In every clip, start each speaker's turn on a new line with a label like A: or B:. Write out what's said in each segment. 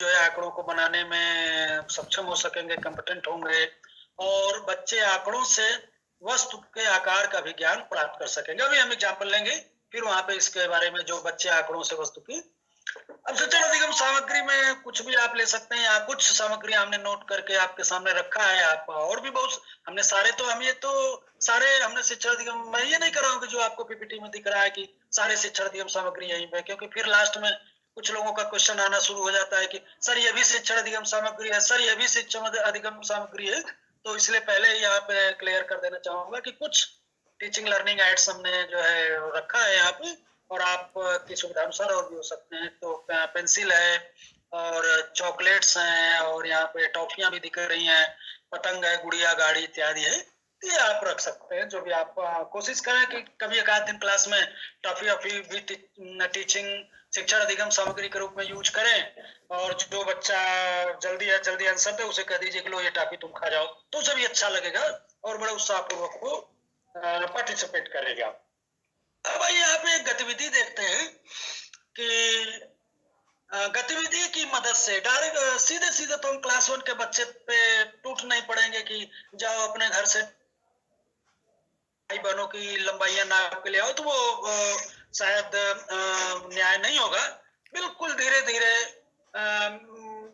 A: जो है आंकड़ों को बनाने में सक्षम हो सकेंगे, कॉम्पिटेंट होंगे और बच्चे आंकड़ों से वस्तु के आकार का भी ज्ञान प्राप्त कर सकेंगे। अभी हम एग्जाम्पल लेंगे, फिर वहां पे इसके बारे में जो बच्चे आंकड़ों से वस्तु की। अब शिक्षण अधिगम सामग्री में कुछ भी आप ले सकते हैं, या कुछ सामग्री हमने नोट करके आपके सामने रखा है। आप और भी बहुत हमने सारे तो हम ये तो सारे हमने शिक्षण अधिगम, मैं ये नहीं कर रहा हूँ कि जो आपको पीपीटी में दिख रहा है कि सारे शिक्षण अधिगम सामग्री यहीं पे, क्योंकि फिर लास्ट में कुछ लोगों का क्वेश्चन आना शुरू हो जाता है कि सर ये भी शिक्षण अधिगम सामग्री है, सर ये भी शिक्षण अधिगम सामग्री है। तो इसलिए पहले ही यहाँ पे क्लियर कर देना चाहूंगा कि कुछ टीचिंग लर्निंग एड्स हमने जो है रखा है यहाँ पे, और आपकी सुविधा अनुसार और भी हो सकते हैं। तो पेंसिल है और चॉकलेट्स हैं, और यहाँ पे टॉफियां भी दिख रही हैं, पतंग है, गुड़िया, गाड़ी इत्यादि है। ये आप रख सकते हैं, जो भी आप कोशिश करें कि कभी एक आध दिन क्लास में टॉफी वॉफी भी टीचिंग शिक्षण अधिगम सामग्री के रूप में यूज करें। और जो बच्चा जल्दी आंसर दे उसे कह दीजिए कि लो ये टॉफी तुम खा जाओ, तो उसे भी अच्छा लगेगा और बड़े उत्साहपूर्वक वो पार्टिसिपेट करेगा। अब यहाँ पे एक गतिविधि देखते हैं कि गतिविधि की मदद से डायरेक्ट सीधे सीधे तो हम क्लास 1 के बच्चे पे टूट नहीं पड़ेंगे कि जाओ अपने घर से भाई बहनों की लंबाइयां नाप के ले आओ, तो वो शायद न्याय नहीं होगा। बिल्कुल धीरे धीरे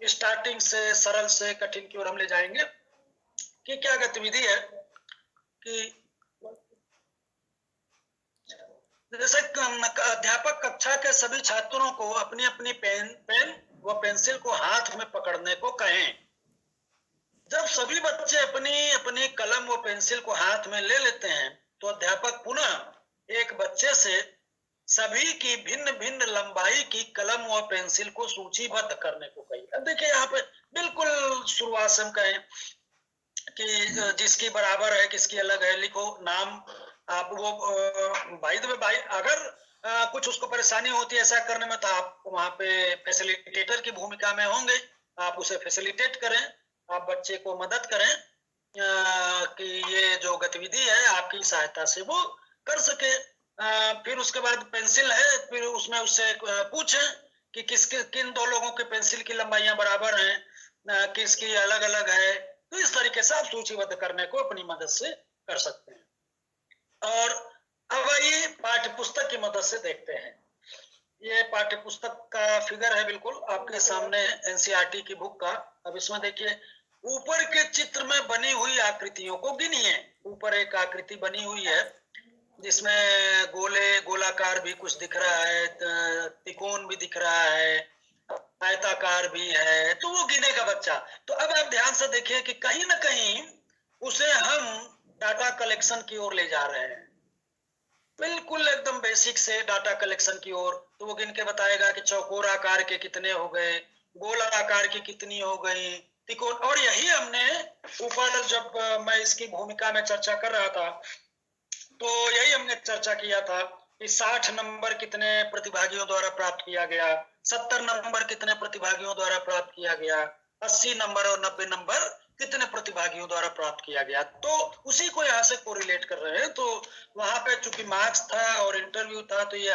A: स्टार्टिंग से सरल से कठिन की ओर हम ले जाएंगे। कि क्या गतिविधि है कि जैसे अध्यापक कक्षा के सभी छात्रों को अपनी अपनी पेन व पेंसिल को हाथ में पकड़ने को कहें। जब सभी बच्चे अपनी अपनी कलम व पेंसिल को हाथ में ले लेते हैं, तो अध्यापक पुनः एक बच्चे से सभी की भिन्न भिन्न लंबाई की कलम व पेंसिल को सूचीबद्ध करने को कही। अब देखिए यहाँ पे बिल्कुल शुरुआत से हम कहें कि जिसकी बराबर है किसकी अलग है, लिखो नाम। आप वो भाई अगर कुछ उसको परेशानी होती है ऐसा करने में, तो आप वहां पे फैसिलिटेटर की भूमिका में होंगे। आप उसे फैसिलिटेट करें, आप बच्चे को मदद करें कि ये जो गतिविधि है आपकी सहायता से वो कर सके। फिर उसके बाद पेंसिल है, फिर उसमें उससे पूछें कि किन दो लोगों की पेंसिल की लंबाइयां बराबर हैं, किसकी अलग अलग है। तो इस तरीके से आप सूचीबद्ध करने को अपनी मदद से कर सकते हैं। और अब ये पाठ्य पुस्तक की मदद से देखते हैं। ये पाठ्य पुस्तक का फिगर है बिल्कुल आपके सामने, एनसीईआरटी की बुक का। अब इसमें देखिए ऊपर के चित्र में बनी हुई आकृतियों को गिनिए। ऊपर एक आकृति बनी हुई है जिसमें गोलाकार भी कुछ दिख रहा है, त्रिकोण भी दिख रहा है, आयताकार भी है, तो वो गिनेगा बच्चा। तो अब आप ध्यान से देखिए कि कहीं ना कहीं उसे हम डाटा कलेक्शन की ओर ले जा रहे हैं, बिल्कुल एकदम बेसिक से डाटा कलेक्शन की ओर। तो वो गिन के बताएगा कि चौकोर आकार के कितने हो गए, गोल आकार की कितनी हो गई, त्रिकोण। और यही हमने ऊपर जब मैं इसकी भूमिका में चर्चा कर रहा था, तो यही हमने चर्चा किया था कि 60 नंबर कितने प्रतिभागियों द्वारा प्राप्त किया गया, 70 नंबर कितने प्रतिभागियों द्वारा प्राप्त किया गया, 80 नंबर और 90 नंबर कितने प्रतिभागियों द्वारा प्राप्त किया गया। तो उसी को यहाँ से कोरिलेट कर रहे हैं। तो वहां पे चूंकि मार्क्स था और इंटरव्यू था, तो ये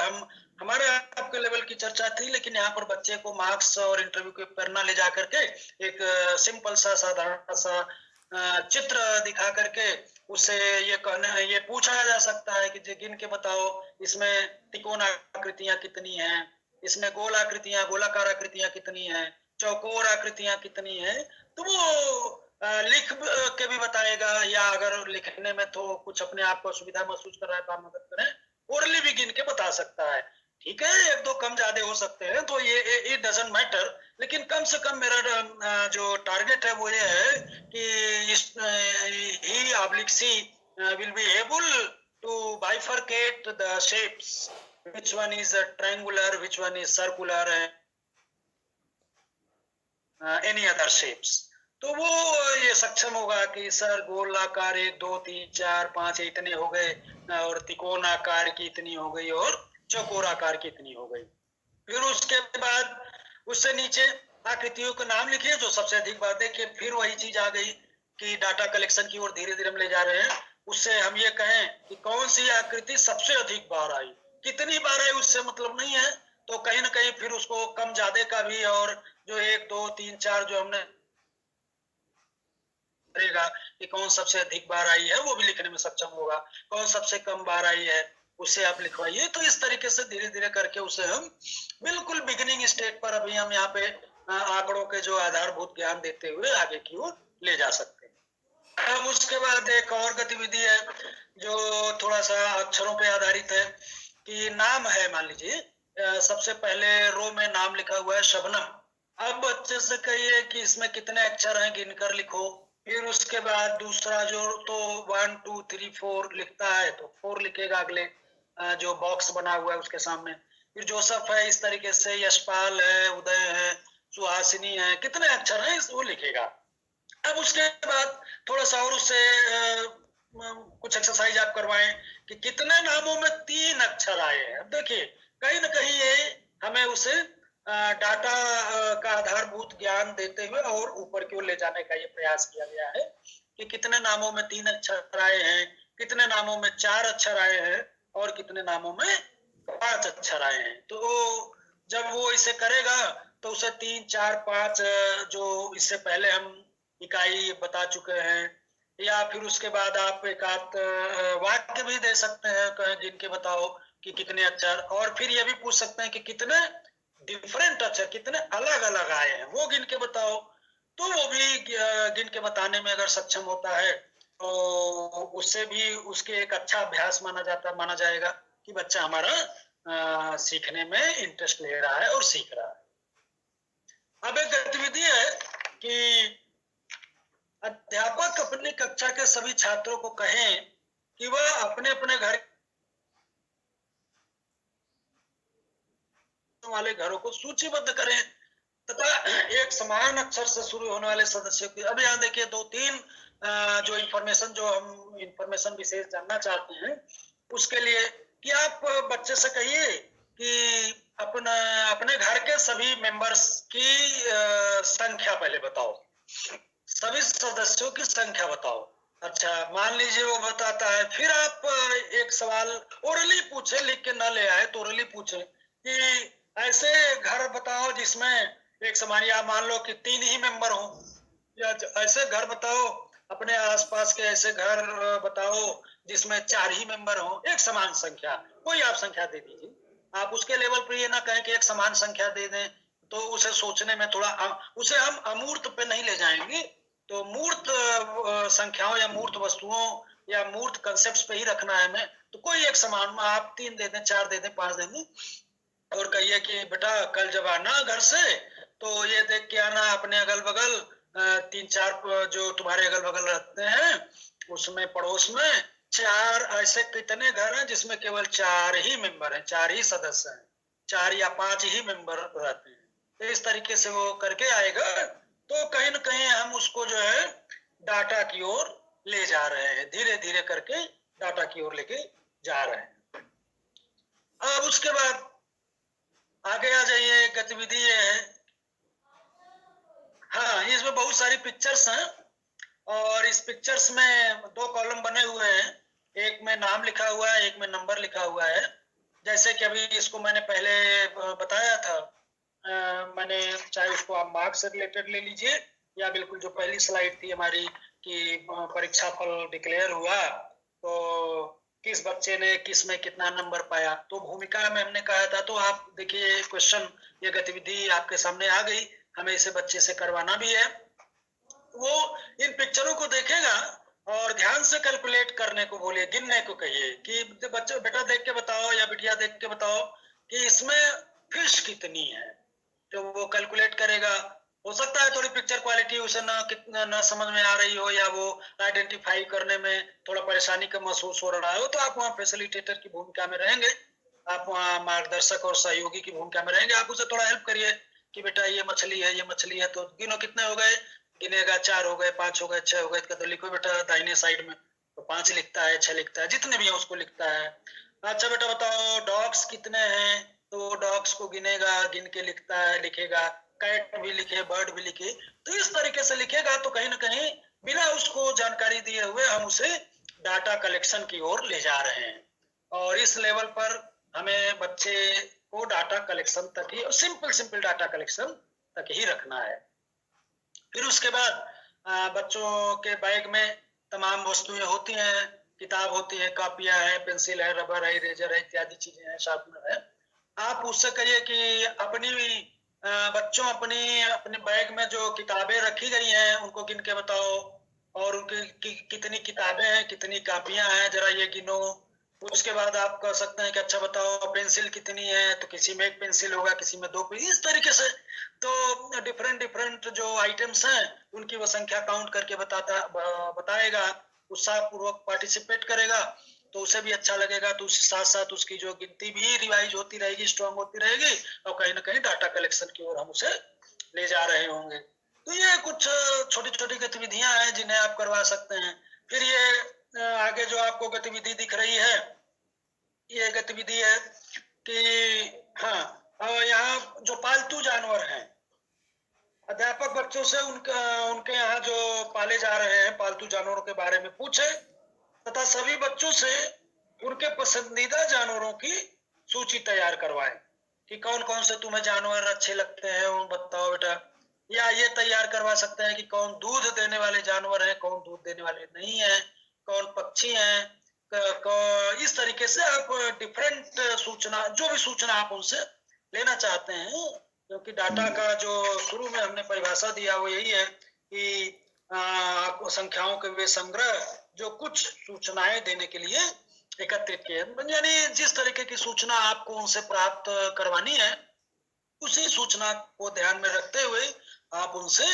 A: हमारे आपके लेवल की चर्चा थी, लेकिन यहाँ पर बच्चे को मार्क्स और इंटरव्यू के पर ना ले जा करके एक सिंपल सा साधारण सा चित्र दिखा करके उसे ये पूछा जा सकता है कि गिन के बताओ इसमें त्रिकोण आकृतियां कितनी हैं, इसमें गोल आकृतियां, गोलाकार आकृतियां कितनी हैं, चौकोर आकृतियां कितनी हैं। तो वो लिख के भी बताएगा, या अगर लिखने में तो कुछ अपने आप को सुविधा महसूस कर रहा है तो आप मदद करें, ओरली भी गिन के बता सकता है। ठीक है, एक दो कम ज्यादा हो सकते हैं, तो ये इट डजंट मैटर। लेकिन कम से कम मेरा जो टारगेट है वो ये है कि he oblique C will be able to bifurcate the shapes, which one is triangular, which one is circular, any other shapes। तो वो ये सक्षम होगा कि सर गोलाकार 1 2 3 4 5 इतने हो गए, और त्रिकोण आकार की इतनी हो गई, और चौकोर आकार की इतनी हो गई। फिर उसके बाद उससे नीचे आकृतियों के नाम लिखिए जो सबसे अधिक बार। देखिए फिर वही चीज आ गई कि डाटा कलेक्शन की ओर धीरे धीरे हम ले जा रहे हैं। उससे हम ये कहें कि कौन सी आकृति सबसे अधिक बार आई, कितनी बार आई उससे मतलब नहीं है। तो कहीं ना कहीं फिर उसको कम ज्यादा का भी और जो 1 2 3 4 जो हमने करेगा कि कौन सबसे अधिक बार आई है वो भी लिखने में सक्षम होगा, कौन सबसे कम बार आई है उसे आप लिखवाइए। तो इस तरीके से धीरे धीरे करके उसे हम बिल्कुल बिगिनिंग स्टेज पर अभी हम यहाँ पे आंकड़ों के जो आधारभूत ज्ञान देते हुए आगे की ओर ले जा सकते हैं। अब उसके बाद एक और गतिविधि है जो थोड़ा सा अक्षरों पे आधारित है कि नाम है, मान लीजिए सबसे पहले रो में नाम लिखा हुआ है शबनम। अब बच्चे से कहिए कि इसमें कितने अक्षर हैं गिनकर लिखो। फिर उसके बाद दूसरा जो तो 1 2 3 4 लिखता है तो 4 लिखेगा अगले जो बॉक्स बना हुआ है उसके सामने। फिर जोसफ है, इस तरीके से यशपाल है, उदय है, सुहासिनी है, कितने अक्षर हैं वो लिखेगा। अब उसके बाद थोड़ा सा और उससे कुछ एक्सरसाइज आप करवाएं कि कितने नामों में 3 अक्षर आए हैं। अब देखिए कहीं ना कहीं ये हमें उसे डाटा का आधारभूत ज्ञान देते हुए और ऊपर की ओर ले जाने का ये प्रयास किया गया है कि कितने नामों में 3 अक्षर आए हैं, कितने नामों में 4 अक्षर आए हैं और कितने नामों में 5 अक्षर आए हैं। तो जब वो इसे करेगा तो उसे 3 4 5 जो इससे पहले हम इकाई बता चुके हैं, या फिर उसके बाद आप एक आध वाक्य भी दे सकते हैं जिनके बताओ कि कितने अक्षर, और फिर ये भी पूछ सकते हैं कि कितने डिफरेंट अक्षर, कितने अलग अलग आए हैं वो गिन के बताओ। तो वो भी गिन के बताने में अगर सक्षम होता है तो उससे भी उसके एक अच्छा अभ्यास माना जाएगा कि बच्चा हमारा सीखने में इंटरेस्ट ले रहा है और सीख रहा है। अब एक गतिविधि है कि अध्यापक अपनी कक्षा के सभी छात्रों को कहें कि वह अपने अपने घर वाले घरों को सूचीबद्ध करें तथा एक समान अक्षर से शुरू होने वाले सदस्यों की। अब यहाँ देखिए 2-3 जो इंफॉर्मेशन विशेष जानना चाहते हैं उसके लिए कि आप बच्चे से कहिए कि अपने घर के सभी मेंबर्स की संख्या पहले बताओ, सभी सदस्यों की संख्या बताओ। अच्छा, मान लीजिए वो बताता है, फिर आप एक सवाल ओरली पूछे, लिख के ना ले आए तो ओरली पूछे कि ऐसे घर बताओ जिसमें एक समान, या मान लो कि 3 ही मेंबर हो, या ऐसे घर बताओ अपने आसपास के ऐसे घर बताओ जिसमें 4 ही मेंबर हो, एक समान संख्या कोई आप संख्या दे दीजिए। आप उसके लेवल पर ये ना कहें कि एक समान संख्या दे दें, तो उसे सोचने में थोड़ा उसे हम अमूर्त पे नहीं ले जाएंगे, तो मूर्त संख्याओं या मूर्त वस्तुओं या मूर्त कंसेप्ट पे ही रखना है हमें। तो कोई एक समान आप 3 दे दें, 4 दे दें, 5 दे दें, और कहिए कि बेटा कल जब आना घर से तो ये देख के आना अपने अगल बगल 3-4 जो तुम्हारे अगल बगल रहते हैं उसमें पड़ोस में 4 ऐसे कितने घर हैं जिसमें केवल 4 ही मेंबर हैं, 4 ही सदस्य हैं, 4 या 5 ही मेंबर रहते हैं। तो इस तरीके से वो करके आएगा तो कहीं ना कहीं हम उसको जो है डाटा की ओर ले जा रहे हैं, धीरे धीरे करके डाटा की ओर लेके जा रहे हैं। अब उसके बाद आगे आ जाइए, गतिविधि ये है, हाँ इसमें बहुत सारी पिक्चर्स हैं और इस पिक्चर्स में 2 कॉलम बने हुए हैं, एक में नाम लिखा हुआ है, एक में नंबर लिखा हुआ है। जैसे कि अभी इसको मैंने पहले बताया था, मैंने चाहे उसको आप मार्क्स से रिलेटेड ले लीजिए या बिल्कुल जो पहली स्लाइड थी हमारी कि परीक्षा फल डिक्लेयर हुआ तो किस बच्चे ने किस में कितना नंबर पाया, तो भूमिका में हमने कहा था। तो आप देखिए क्वेश्चन, ये गतिविधि आपके सामने आ गई, हमें इसे बच्चे से करवाना भी है। वो इन पिक्चरों को देखेगा और ध्यान से कैलकुलेट करने को बोलिए, गिनने को कहिए कि बच्चे बेटा देख के बताओ या बिटिया देख के बताओ कि इसमें फिश कितनी है। तो वो कैलकुलेट करेगा। हो सकता है थोड़ी पिक्चर क्वालिटी उसे ना समझ में आ रही हो या वो आइडेंटिफाई करने में थोड़ा परेशानी का महसूस हो रहा हो, तो आप वहाँ फैसिलिटेटर की भूमिका में रहेंगे, आप वहाँ मार्गदर्शक और सहयोगी की भूमिका में रहेंगे। आप उसे थोड़ा हेल्प करिए कि बेटा ये मछली है, ये मछली है, तो गिनो कितने हो गए, गिनेगा 4 हो गए, 5 हो गए, 6 हो गए, तो लिखो बेटा दाहिने साइड में, तो 5 लिखता है, 6 लिखता है, जितने भी है उसको लिखता है। अच्छा बेटा बताओ डॉग्स कितने हैं, तो डॉग्स को गिनेगा, गिन के लिखता है, लिखेगा, कैट भी लिखे, बर्ड भी लिखे। तो इस तरीके से लिखेगा तो कहीं ना कहीं बिना उसको जानकारी दिए हुए हम उसे डाटा कलेक्शन की ओर ले जा रहे हैं। और इस लेवल पर हमें बच्चे को डाटा कलेक्शन तक ही, सिंपल डाटा कलेक्शन तक ही रखना है। फिर उसके बाद बच्चों के बैग में तमाम वस्तुएं होती हैं, किताब होती है, कापियां है, पेंसिल है, रबर है, इरेजर है, इत्यादि चीजें हैं, शार्पनर है। आप उससे कहिए कि अपनी बच्चों अपनी अपने बैग में जो किताबें रखी गई हैं उनको गिन के बताओ, और उनकी कितनी किताबें हैं, कितनी कापियां हैं, जरा ये गिनो। उसके बाद आप कह सकते हैं कि अच्छा बताओ पेंसिल कितनी है, तो किसी में एक पेंसिल होगा, किसी में दो पेंसिल, इस तरीके से। तो डिफरेंट डिफरेंट जो आइटम्स हैं उनकी वो संख्या काउंट करके बताएगा, उत्साह पूर्वक पार्टिसिपेट करेगा, तो उसे भी अच्छा लगेगा। तो उसके साथ साथ उसकी जो गिनती भी रिवाइज होती रहेगी, स्ट्रांग होती रहेगी, और कहीं ना कहीं डाटा कलेक्शन की ओर हम उसे ले जा रहे होंगे। तो ये कुछ छोटी छोटी गतिविधियां हैं जिन्हें आप करवा सकते हैं। फिर ये आगे जो आपको गतिविधि दिख रही है, ये गतिविधि है कि हाँ, यहाँ जो पालतू जानवर हैं, अध्यापक बच्चों से उनके यहाँ जो पाले जा रहे हैं पालतू जानवरों के बारे में पूछे, तथा सभी बच्चों से उनके पसंदीदा जानवरों की सूची तैयार करवाएं कि कौन कौन से तुम्हें जानवर अच्छे लगते हैं, उन बताओ बेटा। या ये तैयार करवा सकते हैं कि कौन दूध देने वाले जानवर हैं, कौन दूध देने वाले नहीं हैं, कौन पक्षी हैं। इस तरीके से आप डिफरेंट सूचना, जो भी सूचना आप उनसे लेना चाहते हैं, क्योंकि डाटा का जो शुरू में हमने परिभाषा दिया वो यही है कि आपको संख्याओं के वे संग्रह जो कुछ सूचनाएं देने के लिए एकत्रित किए, यानी जिस तरीके की सूचना आपको उनसे प्राप्त करवानी है उसी सूचना को ध्यान में रखते हुए आप उनसे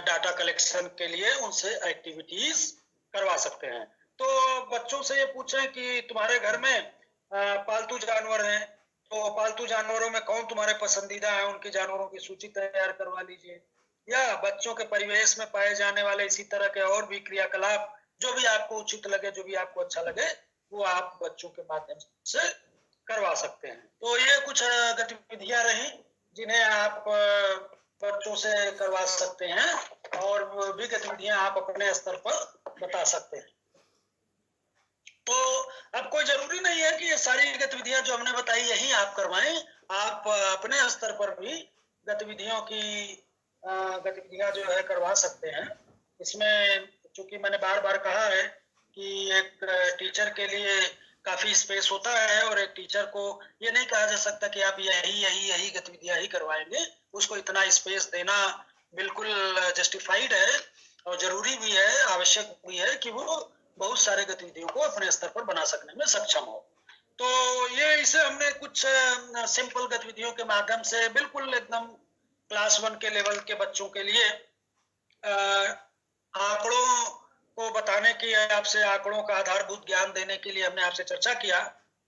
A: डाटा कलेक्शन के लिए उनसे एक्टिविटीज करवा सकते हैं। तो बच्चों से ये पूछें कि तुम्हारे घर में पालतू जानवर हैं, तो पालतू जानवरों में कौन तुम्हारे पसंदीदा है, उनके जानवरों की सूची तैयार करवा लीजिए। या बच्चों के परिवेश में पाए जाने वाले इसी तरह के और भी क्रियाकलाप जो भी आपको उचित लगे, जो भी आपको अच्छा लगे, वो आप बच्चों के माध्यम से करवा सकते हैं। तो ये कुछ गतिविधियां रही जिन्हें आप बच्चों से करवा सकते हैं, और वो भी गतिविधियां आप अपने स्तर पर बता सकते हैं। तो अब कोई जरूरी नहीं है कि ये सारी गतिविधियां जो हमने बताई यही आप करवाएं, आप अपने स्तर पर भी गतिविधियां जो है करवा सकते हैं। इसमें चूंकि मैंने बार बार कहा है कि एक टीचर के लिए काफी स्पेस होता है, और एक टीचर को ये नहीं कहा जा सकता कि आप यही गतिविधियां ही करवाएंगे। उसको इतना स्पेस देना बिल्कुल जस्टिफाइड है, और जरूरी भी है, आवश्यक भी है कि वो बहुत सारे गतिविधियों को अपने स्तर पर बना सकने में सक्षम हो। तो ये इसे हमने कुछ सिंपल गतिविधियों के माध्यम से बिल्कुल एकदम क्लास 1 के लेवल के बच्चों के लिए आंकड़ों को बताने की, आपसे आंकड़ों का आधारभूत ज्ञान देने के लिए हमने आपसे चर्चा किया,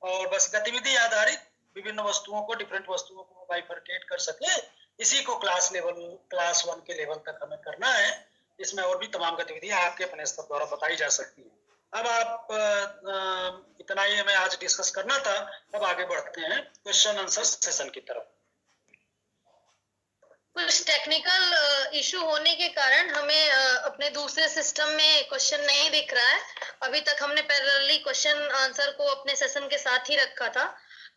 A: और बस गतिविधि आधारित विभिन्न वस्तुओं को, डिफरेंट वस्तुओं को बाइफरकेट कर सके, इसी को क्लास 1 के लेवल तक हमें करना है। इसमें और भी तमाम गतिविधियां आपके अपने स्तर द्वारा बताई जा सकती हैं। अब आप इतना ही हमें आज डिस्कस करना था। अब आगे बढ़ते हैं क्वेश्चन आंसर सेशन की तरफ।
B: कुछ टेक्निकल इशू होने के कारण हमें अपने दूसरे सिस्टम में क्वेश्चन नहीं दिख रहा है। अभी तक हमने पैरेलली क्वेश्चन आंसर को अपने सेशन के साथ ही रखा था,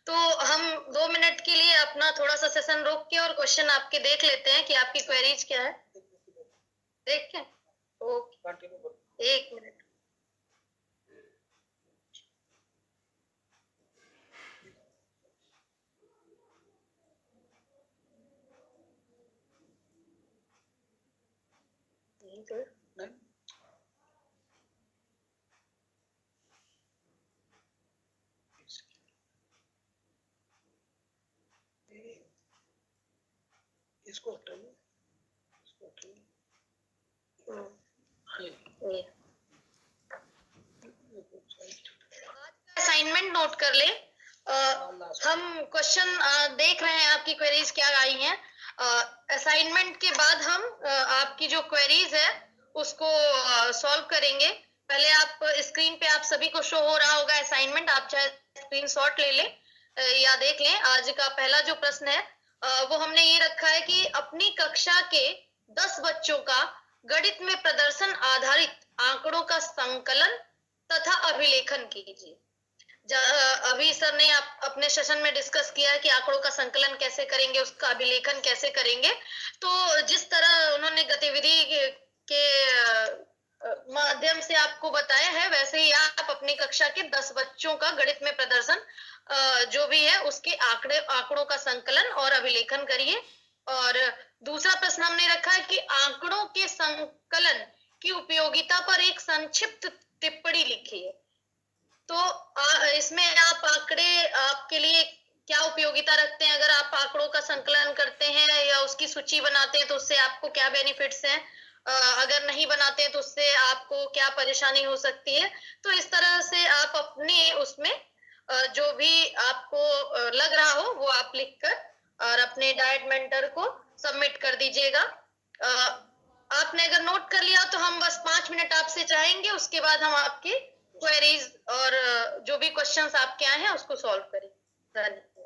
B: तो हम 2 मिनट के लिए अपना थोड़ा सा सेशन रोक के और क्वेश्चन आपके देख लेते हैं कि आपकी क्वेरीज क्या है। देख के ओके, 1 मिनट।
A: इसको हटाइए,
B: असाइनमेंट नोट कर ले। हम क्वेश्चन देख रहे हैं आपकी क्वेरीज क्या आई हैं। असाइनमेंट के बाद हम आपकी जो क्वेरीज है उसको सॉल्व करेंगे। पहले आप स्क्रीन पे आप सभी को शो हो रहा होगा असाइनमेंट, आप चाहे स्क्रीनशॉट ले लें या देख लें। आज का पहला जो प्रश्न है वो हमने ये रखा है कि अपनी कक्षा के 10 बच्चों का गणित में प्रदर्शन आधारित आंकड़ों का संकलन तथा अभिलेखन कीजिए। अभी सर ने आप अपने सेशन में डिस्कस किया है कि आंकड़ों का संकलन कैसे करेंगे, उसका अभिलेखन कैसे करेंगे। तो जिस तरह उन्होंने गतिविधि के माध्यम से आपको बताया है, वैसे ही आप अपनी कक्षा के 10 बच्चों का गणित में प्रदर्शन जो भी है उसके आंकड़ों का संकलन और अभिलेखन करिए। और दूसरा प्रश्न हमने रखा है कि आंकड़ों के संकलन की उपयोगिता पर एक संक्षिप्त टिप्पणी लिखिए। तो इसमें आप आंकड़े आपके लिए क्या उपयोगिता रखते हैं? अगर आप आंकड़ों का संकलन करते हैं या उसकी सूची बनाते हैं तो उससे आपको क्या बेनिफिट्स हैं? अगर नहीं बनाते हैं तो उससे आपको क्या परेशानी हो सकती है? तो इस तरह से आप अपने उसमें जो भी आपको लग रहा हो वो आप लिखकर और अपने डाइट मेंटर को सबमिट कर दीजिएगा। आपने अगर नोट कर लिया तो हम बस 5 मिनट आपसे चाहेंगे, उसके बाद हम आपके क्वेरीज और जो भी क्वेश्चंस आपके आए हैं उसको सॉल्व करें। धन्यवाद।